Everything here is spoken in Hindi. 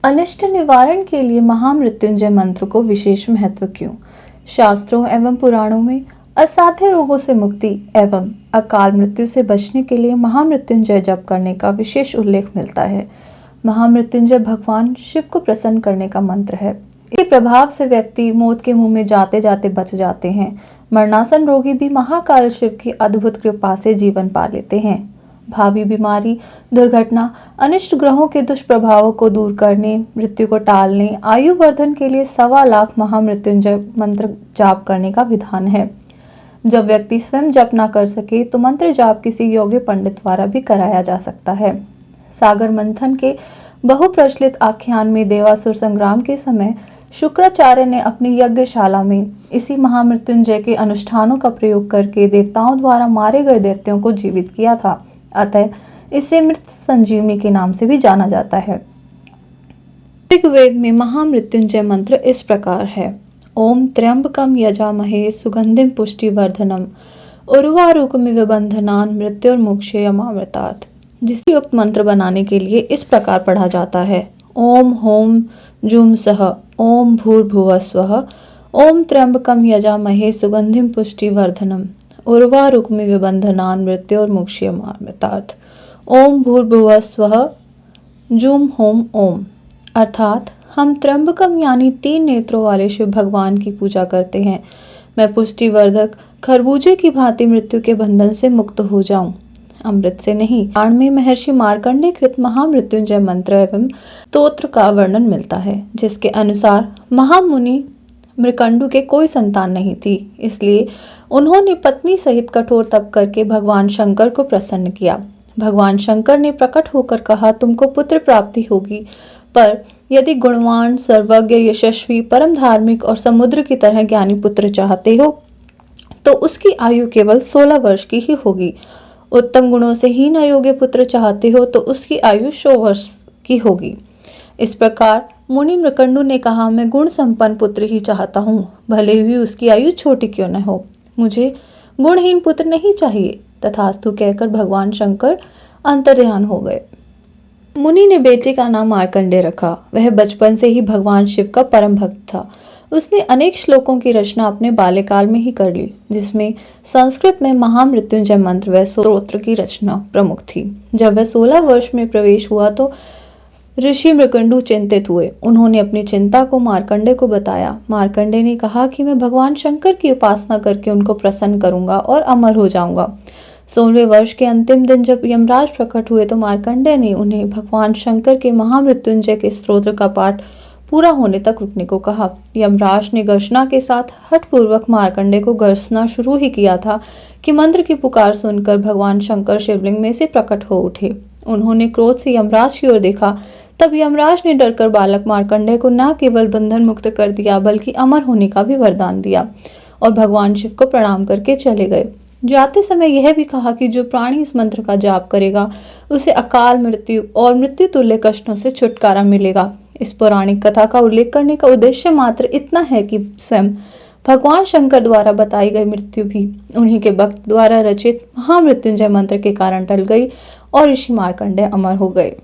अनिष्ट निवारण के लिए महामृत्युंजय मंत्र को विशेष महत्व क्यों? शास्त्रों एवं पुराणों में असाध्य रोगों से मुक्ति एवं अकाल मृत्यु से बचने के लिए महामृत्युंजय जप करने का विशेष उल्लेख मिलता है। महामृत्युंजय भगवान शिव को प्रसन्न करने का मंत्र है। इसके प्रभाव से व्यक्ति मौत के मुंह में जाते जाते बच जाते हैं। मरणासन रोगी भी महाकाल शिव की अद्भुत कृपा से जीवन पा लेते हैं। भावी बीमारी, दुर्घटना, अनिष्ट ग्रहों के दुष्प्रभावों को दूर करने, मृत्यु को टालने, आयु वर्धन के लिए 1.25 लाख महामृत्युंजय मंत्र जाप करने का विधान है। जब व्यक्ति स्वयं जप ना कर सके तो मंत्र जाप किसी योग्य पंडित द्वारा भी कराया जा सकता है। सागर मंथन के बहुप्रचलित आख्यान में देवासुर संग्राम के समय शुक्राचार्य ने अपनी यज्ञशाला में इसी महामृत्युंजय के अनुष्ठानों का प्रयोग करके देवताओं द्वारा मारे गए दैत्यों को जीवित किया था। अतः इसे मृत संजीवनी के नाम से भी जाना जाता है। ऋग्वेद में महामृत्युंजय मंत्र इस प्रकार है। ओम त्र्यंबकम यजामहे सुगंधिम पुष्टिवर्धनम उर्वारुकमिव बंधनान् मृत्युर्मुक्षयमामृतात्। जिसे युक्त मंत्र बनाने के लिए इस प्रकार पढ़ा जाता है। ओम होम जुम सह ओम भूर्भुवस्वः ओम त्र्यंबकम यजामहे सुगंधिम पुष्टिवर्धनम उर्वारुकमिव बंधनान् मृत्युर्मुक्षयमामृतात्। ओम भूर्भुवस्वः जुम होम ओम। अर्थात हम त्र्यंबकम यानी 3 नेत्रों वाले शिव भगवान की पूजा करते हैं। मैं पुष्टिवर्धक खरबूजे की भांति मृत्यु के बंधन से मुक्त हो जाऊं, अमृत से नहीं। पुराण में महर्षि मार्कंडेय कृत महामृत्युंजय मंत्र एवं स्तोत्र का वर्णन मिलता है, जिसके अनुसार महामुनि मृकंडु के कोई संतान नहीं थी, इसलिए उन्होंने पत्नी सहित कठोर तप करके भगवान शंकर को प्रसन्न किया। भगवान शंकर ने प्रकट होकर कहा, तुमको पुत्र प्राप्ति होगी, पर यदि गुणवान, सर्वज्ञ, यशस्वी, परम धार्मिक और समुद्र की तरह ज्ञानी पुत्र चाहते हो तो उसकी आयु केवल 16 वर्ष की ही होगी। उत्तम गुणों से हीन अयोग्य पुत्र चाहते हो तो उसकी आयु 100 वर्ष की होगी। इस प्रकार मुनि मृकंडु ने कहा, मैं गुण संपन्न पुत्र ही चाहता हूँ, भले ही उसकी आयु छोटी क्यों न हो। मुझे गुणहीन पुत्र नहीं चाहिए। तथास्तु कहकर भगवान शंकर अंतर्ध्यान हो गए। मुनि ने बेटे का नाम मार्कंडेय रखा। वह बचपन से ही भगवान शिव का परम भक्त था। उसने अनेक श्लोकों की रचना अपने बाल्यकाल में ही कर ली, जिसमें संस्कृत में महामृत्युंजय मंत्र व स्तोत्र की रचना प्रमुख थी। जब वह 16 वर्ष में प्रवेश हुआ तो ऋषि मृकंडु चिंतित हुए। उन्होंने अपनी चिंता को मार्कंडेय को बताया। मार्कंडेय ने कहा कि मैं भगवान शंकर की उपासना करके उनको प्रसन्न करूंगा और अमर हो जाऊंगा। 16वें वर्ष के अंतिम दिन जब यमराज प्रकट हुए तो मार्कंडेय ने उन्हें भगवान शंकर के महामृत्युंजय के स्तोत्र का पाठ पूरा होने तक रुकने को कहा। यमराज ने गर्जना के साथ हठपूर्वक मार्कंडेय को गर्जना शुरू ही किया था कि मंत्र की पुकार सुनकर भगवान शंकर शिवलिंग में से प्रकट हो उठे। उन्होंने क्रोध से यमराज की ओर देखा। तब यमराज ने डरकर बालक मार्कंडेय को न केवल बंधन मुक्त कर दिया बल्कि अमर होने का भी वरदान दिया और भगवान शिव को प्रणाम करके चले गए। जाते समय यह भी कहा कि जो प्राणी इस मंत्र का जाप करेगा उसे अकाल मृत्यु और मृत्यु तुल्य कष्टों से छुटकारा मिलेगा। इस पौराणिक कथा का उल्लेख करने का उद्देश्य मात्र इतना है कि स्वयं भगवान शंकर द्वारा बताई गई मृत्यु भी उन्हीं के भक्त द्वारा रचित महामृत्युंजय मंत्र के कारण टल गई और ऋषि मार्कंडेय अमर हो गए।